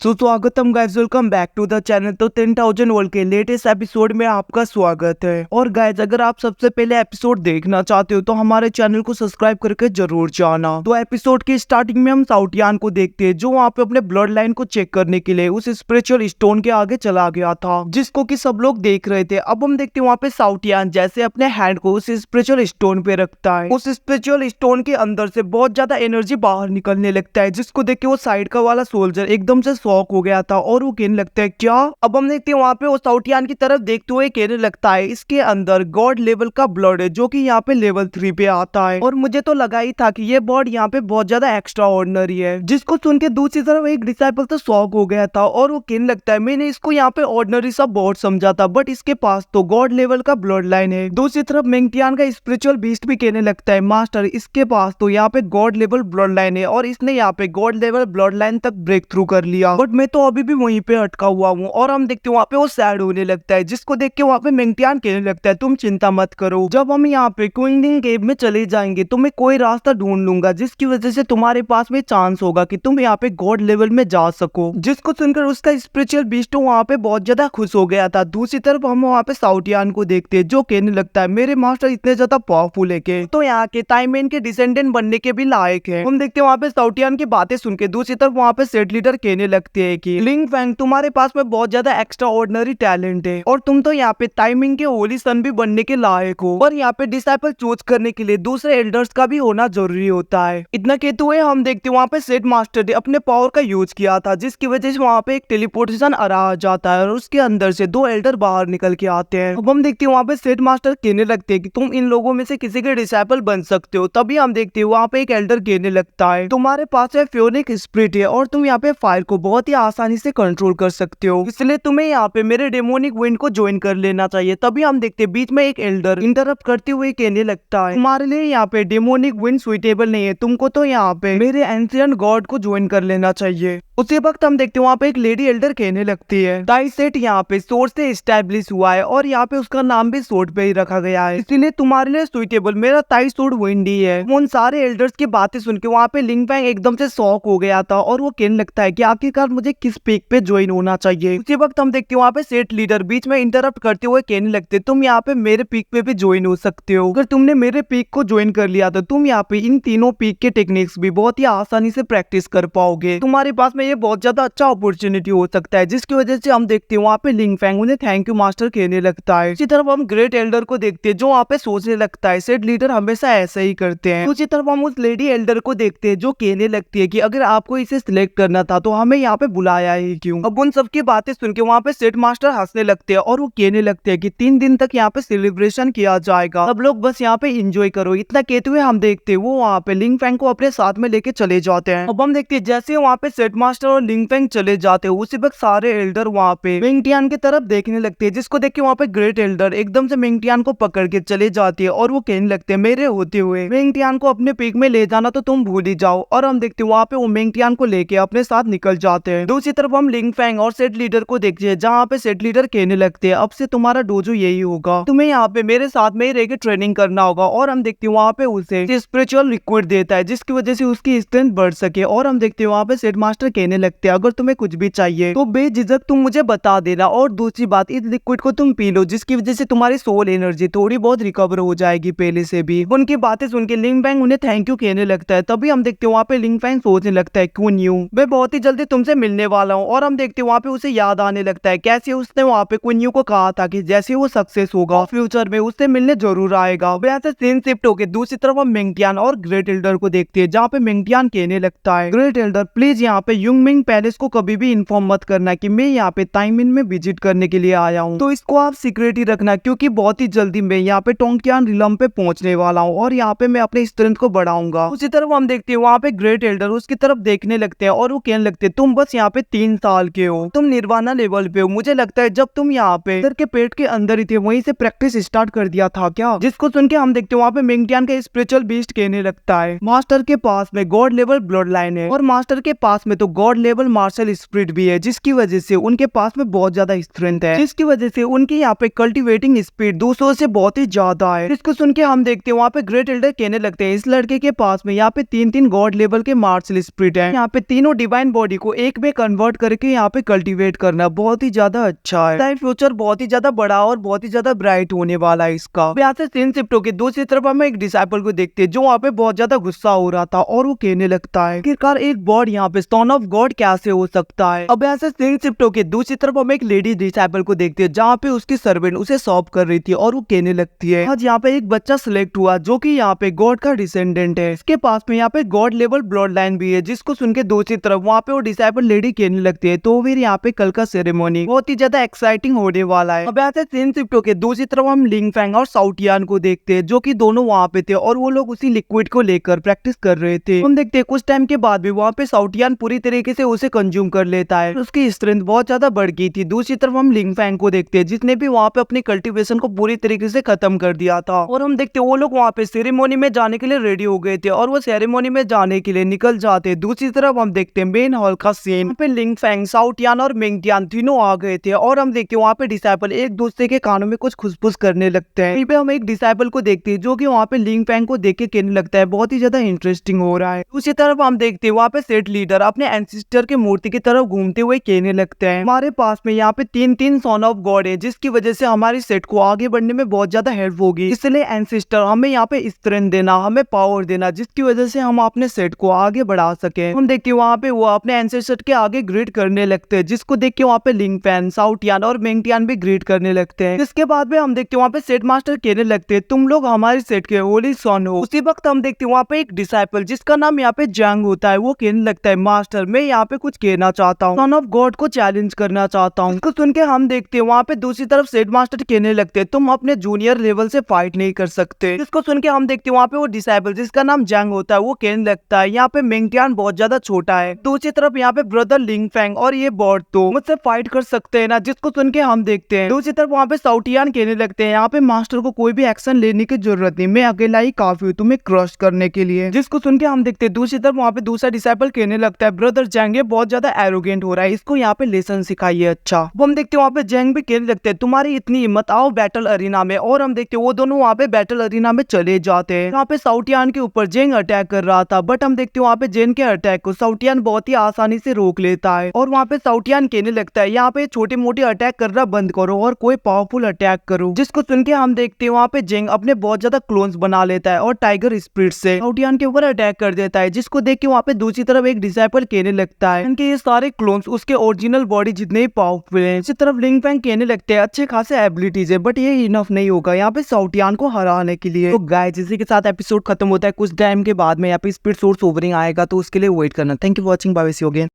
सुस्वागतम guys, welcome back to the channel. तो 10,000 world के लेटेस्ट एपिसोड में आपका स्वागत है। और गाइस, अगर आप सबसे पहले एपिसोड देखना चाहते हो तो हमारे चैनल को सब्सक्राइब करके जरूर जाना। तो एपिसोड की स्टार्टिंग में हम साउटियान को देखते हैं, जो वहाँ पे अपने ब्लड लाइन को चेक करने के लिए उस स्पिरिचुअल स्टोन के आगे चला गया था, जिसको कि सब लोग देख रहे थे। अब हम देखते हैं वहाँ पे साउटियान जैसे अपने हैंड को उस स्पिरिचुअल स्टोन पे रखता है। उस स्पिरिचुअल स्टोन के अंदर से बहुत ज्यादा एनर्जी बाहर निकलने लगता है, जिसको देख के वो साइड का वाला सोल्जर एकदम से शॉक हो गया था और वो कहने लगता है क्या। अब हम देखते हैं वहाँ पे वो साउटियान की तरफ देखते हुए कहने लगता है इसके अंदर गॉड लेवल का ब्लड है, जो कि यहाँ पे लेवल 3 पे आता है। और मुझे तो लगा ही था कि ये बॉड यहाँ पे बहुत ज्यादा एक्स्ट्रा ऑर्डिनरी है। जिसको सुन के दूसरी तरफ एक डिसाइपल तो शॉक हो गया था और वो कहने लगता है मैंने इसको यहाँ पे ऑर्डिनरी सा बॉड समझा था, बट इसके पास तो गॉड लेवल का ब्लड लाइन है। दूसरी तरफ मेंगटियान का स्पिरिचुअल बीस्ट भी कहने लगता है मास्टर, इसके पास तो यहाँ पे गॉड लेवल ब्लड लाइन है और इसने यहाँ पे गॉड लेवल ब्लड लाइन तक ब्रेक थ्रू कर लिया, बट मैं तो अभी भी वहीं पे अटका हुआ हूँ। और हम देखते हैं वहाँ पे वो सैड होने लगता है, जिसको देख के वहाँ पे मेंगटियान कहने लगता है तुम चिंता मत करो, जब हम यहाँ पे क्विंडिंग केव में चले जाएंगे तो मैं कोई रास्ता ढूंढ लूंगा जिसकी वजह से तुम्हारे पास में चांस होगा कि तुम यहाँ पे गॉड लेवल में जा सको। जिसको सुनकर उसका स्पिरिचुअल बीस्ट वहाँ पे बहुत ज्यादा खुश हो गया था। दूसरी तरफ हम वहाँ पे साउटियान को देखते हैं, जो कहने लगता है मेरे मास्टर इतने ज्यादा पावरफुल है के तो यहाँ के टाइमैन के डिसेंडेंट बनने के भी लायक है। हम देखते हैं वहाँ पे साउटियान की बातें सुन के दूसरी तरफ वहाँ पे सेट लीडर कहने लगते हैं कि लिंग फैंग तुम्हारे पास में बहुत ज्यादा एक्स्ट्रा ऑर्डिनरी टैलेंट है और तुम तो यहाँ पे टाइमिंग के होली सन भी बनने के लायक हो, और यहाँ पे डिसाइपल चूज करने के लिए दूसरे एल्डर्स का भी होना जरूरी होता है। इतना कहते हुए हम देखते हैं वहाँ पे सेट मास्टर ने अपने पावर का यूज किया था, जिसकी वजह से वहाँ पे एक टेलीपोर्टेशन आ जाता है और उसके अंदर से 2 एल्डर बाहर निकल के आते हैं। अब हम देखते हैं वहाँ पे सेट मास्टर कहने लगते हैं कि तुम इन लोगों में से किसी के डिसाइपल बन सकते हो। तभी हम देखते हैं वहाँ पे एक एल्डर कहने लगता है तुम्हारे पास है फ्योनिक स्पिरिट है और तुम यहाँ पे फायर को बहुत ही आसानी से कंट्रोल कर सकते हो, इसलिए तुम्हें यहाँ पे मेरे डेमोनिक विंड को ज्वाइन कर लेना चाहिए। तभी हम देखते हैं बीच में एक एल्डर इंटरप्ट करते हुए कहने लगता है तुम्हारे लिए यहाँ पे डेमोनिक विंड सुइटेबल नहीं है, तुमको तो यहाँ पे मेरे एंशिएंट गॉड को ज्वाइन कर लेना चाहिए। उसी वक्त हम देखते हैं वहाँ पे एक लेडी एल्डर कहने लगती है दाई सेट यहाँ पे सोर्स से एस्टेब्लिश हुआ है और यहाँ पे उसका नाम भी सोर्ड पे ही रखा गया है, इसीलिए तुम्हारे लिए सुइटेबल मेरा ताई सोर्ड विंडी है। उन सारे एल्डर्स की बातें सुन के वहाँ पे लिंग फैंग एकदम से शॉक हो गया था और वो कहने लगता है कि आखिरकार मुझे किस पीक पे ज्वाइन होना चाहिए। उसी वक्त हम देखते हैं वहाँ पे सेट लीडर बीच में इंटरप्ट करते हुए कहने लगते तुम यहाँ पे मेरे पीक पे भी ज्वाइन हो सकते हो, अगर तुमने मेरे पीक को ज्वाइन कर लिया तो तुम यहाँ पे इन तीनों पीक के टेक्निक्स भी बहुत ही आसानी से प्रैक्टिस कर पाओगे, तुम्हारे पास में ये बहुत ज्यादा अच्छा अपॉर्चुनिटी हो सकता है। जिसकी वजह से हम देखते हैं वहाँ पे लिंग फैंग उन्हें थैंक यू मास्टर कहने लगता है। इसी तरफ हम ग्रेट एल्डर को देखते हैं, जो वहाँ पे सोचने लगता है सेट लीडर हमेशा ऐसा ही करते हैं। दूसरी तरफ हम उस लेडी एल्डर को देखते हैं, जो कहने लगती है कि अगर आपको इसे सिलेक्ट करना था तो हमें यहाँ पे बुलाया ही क्यों। अब उन सबकी बातें सुन के वहाँ पे सेट मास्टर हंसने लगते हैं और वो कहने लगते हैं कि 3 दिन तक यहाँ पे सेलिब्रेशन किया जाएगा, सब लोग बस यहाँ पे एंजॉय करो। इतना कहते हुए हम देखते हैं वो वहाँ पे लिंग फैंग को अपने साथ में लेके चले जाते हैं। अब हम देखते हैं जैसे वहाँ पे सेट मास्टर और लिंग फैंग चले जाते हैं, उसी वक्त सारे एल्डर वहाँ पे मेंगटियान की तरफ देखने लगते हैं, जिसको देख के वहाँ पे ग्रेट एल्डर एकदम से मेंगटियान को पकड़ के चले जाती है और वो कहने लगते हैं मेरे होते हुए मेंगटियान को अपने पीक में ले जाना तो तुम भूल ही जाओ। और हम देखते हैं वहाँ पे वो मेंगटियान को लेके अपने साथ निकल जाते हैं। दूसरी तरफ हम लिंग फैंग और सेट लीडर को देखते हैं, जहाँ पे सेट लीडर कहने लगते हैं अब से तुम्हारा डोजो यही होगा, तुम्हें यहाँ पे मेरे साथ में ही रह के ट्रेनिंग करना होगा। और हम देखते हैं वहाँ पे उसे स्पिरिचुअल लिक्विड देता है, जिसकी वजह से उसकी स्ट्रेंथ बढ़ सके। और हम देखते हैं वहाँ पे सेट मास्टर कहने लगते हैं अगर तुम्हें कुछ भी चाहिए तो बेझिझक तुम मुझे बता देना, और दूसरी बात इस लिक्विड को तुम पी लो, जिसकी वजह से तुम्हारी सोल एनर्जी थोड़ी बहुत रिकवर हो जाएगी पहले से भी। उनकी बातें सुन के लिंग फैंग उन्हें थैंक यू कहने लगता है। तभी हम देखते हैं वहाँ पे लिंग फैंग सोचने लगता है क्यों न्यू मैं बहुत ही जल्दी तुमसे मिलने वाला हूँ। और हम देखते हैं वहाँ पे उसे याद आने लगता है कैसे उसने वहाँ पे कुन्यू को कहा था कि जैसे वो सक्सेस होगा फ्यूचर में उससे मिलने जरूर आएगा। वैसे सीन शिफ्ट होके दूसरी तरफ हम मेंगटियान और ग्रेट एल्डर को देखते हैं, जहाँ पे मेंगटियान कहने लगता है ग्रेट एल्डर प्लीज यहाँ पे युंगमिंग पैलेस को कभी भी इन्फॉर्म मत करना कि मैं यहाँ पे टाइमिन में विजिट करने के लिए आया हूँ, तो इसको आप सीक्रेट ही रखना, क्योंकि बहुत ही जल्दी मैं यहाँ पे टोंगटियान रिलम पे पहुंचने वाला हूँ और यहाँ पे मैं अपने स्ट्रेंथ को बढ़ाऊंगा। उसी तरफ हम देखते हैं वहाँ पे ग्रेट एल्डर उसकी तरफ देखने लगते हैं और वो कहने लगते हैं तुम बस यहाँ पे 3 साल के हो, तुम निर्वाणा लेवल पे हो, मुझे लगता है जब तुम यहाँ पे सर के पेट के अंदर ही थे वहीं से प्रैक्टिस स्टार्ट कर दिया था क्या। जिसको सुन के हम देखते हैं वहाँ पे मेंगटियान का स्पिरिचुअल बीस्ट कहने लगता है मास्टर के पास में गॉड लेवल ब्लड लाइन है और मास्टर के पास में तो गॉड लेवल मार्शल स्पिरिट भी है, जिसकी वजह से उनके पास में बहुत ज्यादा स्ट्रेंथ है, जिसकी वजह से उनकी यहाँ पे कल्टिवेटिंग स्पीड दूसरों से बहुत ही ज्यादा है। इसको सुन के हम देखते हैं वहाँ पे ग्रेट एल्डर कहने लगते हैं इस लड़के के पास में यहाँ पे 3 गॉड लेवल के मार्शल स्पिरिट है, यहाँ पे तीनों डिवाइन बॉडी को एक टेक में कन्वर्ट करके यहाँ पे कल्टीवेट करना बहुत ही ज्यादा अच्छा है। फ्यूचर बहुत ही ज्यादा बड़ा और बहुत ही ज्यादा ब्राइट होने वाला है इसका। यहाँ से सीन शिफ्ट होकर दूसरी तरफ हमें एक डिसाइपल को देखते हैं जो वहाँ पे बहुत ज्यादा गुस्सा हो रहा था और वो कहने लगता है आखिरकार एक गॉड यहाँ पे सन ऑफ गॉड कैसे हो सकता है। अब यहाँ से सीन शिफ्ट होकर दूसरी तरफ हम एक लेडी डिसाइपल को देखते हैं जहाँ पे उसकी सर्वेंट उसे सॉल्व कर रही थी और वो कहने लगती है आज यहाँ पे एक बच्चा सिलेक्ट हुआ जो कि यहाँ पे गॉड का डिसेंडेंट है। इसके पास में यहाँ पे गॉड लेवल ब्लड लाइन भी है, जिसको सुन के दूसरी तरफ वहाँ पे वो डिसाइपल लेडी कहने लगती है तो फिर यहाँ पे कल का सेरेमोनी बहुत ही ज्यादा एक्साइटिंग होने वाला है। अब यहाँ से सीन शिफ्ट होकर दूसरी तरफ हम लिंग फैंग और साउटियान को देखते हैं जो कि दोनों वहाँ पे थे और वो लोग उसी लिक्विड को लेकर प्रैक्टिस कर रहे थे। हम देखते हैं कुछ टाइम के बाद भी वहाँ पे साउटियान पूरी तरीके से उसे कंज्यूम कर लेता है, उसकी स्ट्रेंथ बहुत ज्यादा बढ़ गई थी। दूसरी तरफ हम लिंग फैंग को देखते हैं जिसने भी वहाँ पे अपनी कल्टीवेशन को पूरी तरीके से खत्म कर दिया था और हम देखते हैं वो लोग वहाँ पे सेरेमोनी में जाने के लिए रेडी हो गए थे और वो सेरेमोनी में जाने के लिए निकल जाते। दूसरी तरफ हम देखते हैं मेन हॉल का सीन पे लिंग फैंग, साउटियान और मेंगटियान तीनों आ गए थे और हम देखते हैं वहाँ पे डिसाइपल एक दूसरे के कानों में कुछ खुसफुस करने लगते हैं। पे हम एक डिसाइपल को देखते हैं जो कि वहाँ पे लिंग फैंग को देख के कहने लगता है बहुत ही ज्यादा इंटरेस्टिंग हो रहा है। दूसरी तरफ हम देखते हैं वहाँ पे सेट लीडर अपने एंसेस्टर के मूर्ति की तरफ घूमते हुए कहने लगते हैं हमारे पास में यहाँ पे तीन सन ऑफ गॉड है जिसकी वजह से हमारी सेट को आगे बढ़ने में बहुत ज्यादा हेल्प होगी, इसलिए एंसेस्टर हमें यहाँ पे स्ट्रेंथ देना, हमें पावर देना जिसकी वजह से हम अपने सेट को आगे बढ़ा सके। हम देखते हैं वहाँ पे वो अपने एंसेस्टर के आगे ग्रीट करने लगते हैं जिसको देख के वहाँ पे लिंग फैंग, साउटियान और मेंगटियान भी ग्रीट करने लगते हैं। इसके बाद में हम देखते हैं वहाँ पे सेट मास्टर कहने लगते हैं तुम लोग हमारी सेट के होली सन हो। उसी वक्त हम देखते हैं वहाँ पे एक डिसाइपल जिसका नाम यहाँ पे जैंग होता है वो कहने लगता है मास्टर मैं यहाँ पे कुछ कहना चाहता हूँ, सन ऑफ गॉड को चैलेंज करना चाहता हूँ। इसको सुन के हम देखते हैं वहाँ पे दूसरी तरफ सेट मास्टर कहने लगते हैं तुम अपने जूनियर लेवल से फाइट नहीं कर सकते। इसको सुन के हम देखते हैं वहाँ पे वो डिसाइपल जिसका नाम जैंग होता है वो कहने लगता है यहाँ पे मेंगटियान बहुत ज्यादा छोटा है। दूसरी तरफ यहाँ पे ब्रदर लिंग फैंग और ये बॉट तो मुझसे फाइट कर सकते हैं ना, जिसको सुन के हम देखते हैं दूसरी तरफ वहाँ पे साउटियान कहने लगते हैं यहाँ पे मास्टर को कोई भी एक्शन लेने की जरूरत नहीं, मैं अकेला ही काफी हूँ तुम्हें क्रश करने के लिए। जिसको सुन के हम देखते हैं दूसरी तरफ वहाँ पे दूसरा डिसाइपल कहने लगता है ब्रदर जैंग ये बहुत ज्यादा एरोगेंट हो रहा है, इसको यहाँ पे लेसन सिखाइए। अच्छा हम देखते हैं वहाँ पे जैंग भी कहने लगते हैं तुम्हारी इतनी हिम्मत, आओ बैटल अरीना में। और हम देखते हैं वो दोनों वहाँ पे बैटल अरीना में चले जाते हैं। यहाँ पे साउटियान के ऊपर जेंग अटैक कर रहा था बट हम देखते हैं वहाँ पे जेन के अटैक को साउटियान बहुत ही आसानी से रोक लेता है और वहाँ पे साउटियान कहने लगता है यहाँ पे छोटे मोटे अटैक करना बंद करो और कोई पावरफुल अटैक करो। जिसको सुन के हम देखते हैं वहाँ पे जेंग अपने बहुत ज्यादा क्लोन्स बना लेता है और टाइगर स्पिरिट से साउटियान के ऊपर अटैक कर देता है, जिसको देख के वहाँ पे दूसरी तरफ एक डिसाइपल कहने लगता है इनके ये सारे क्लोन्स उसके ओरिजिनल बॉडी जितने ही पावरफुल हैं। इसी तरफ लिंग फैंग कहने लगते हैं अच्छे खासे एबिलिटीज है बट ये इनफ नहीं होगा यहाँ पे साउटियान को हराने के लिए। तो गाइस इसी के साथ एपिसोड खत्म होता है, कुछ टाइम के बाद में यहाँ पे स्पीड सोर्स ओवरिंग आएगा तो उसके लिए वेट करना। Thank you for watching, bye see you again.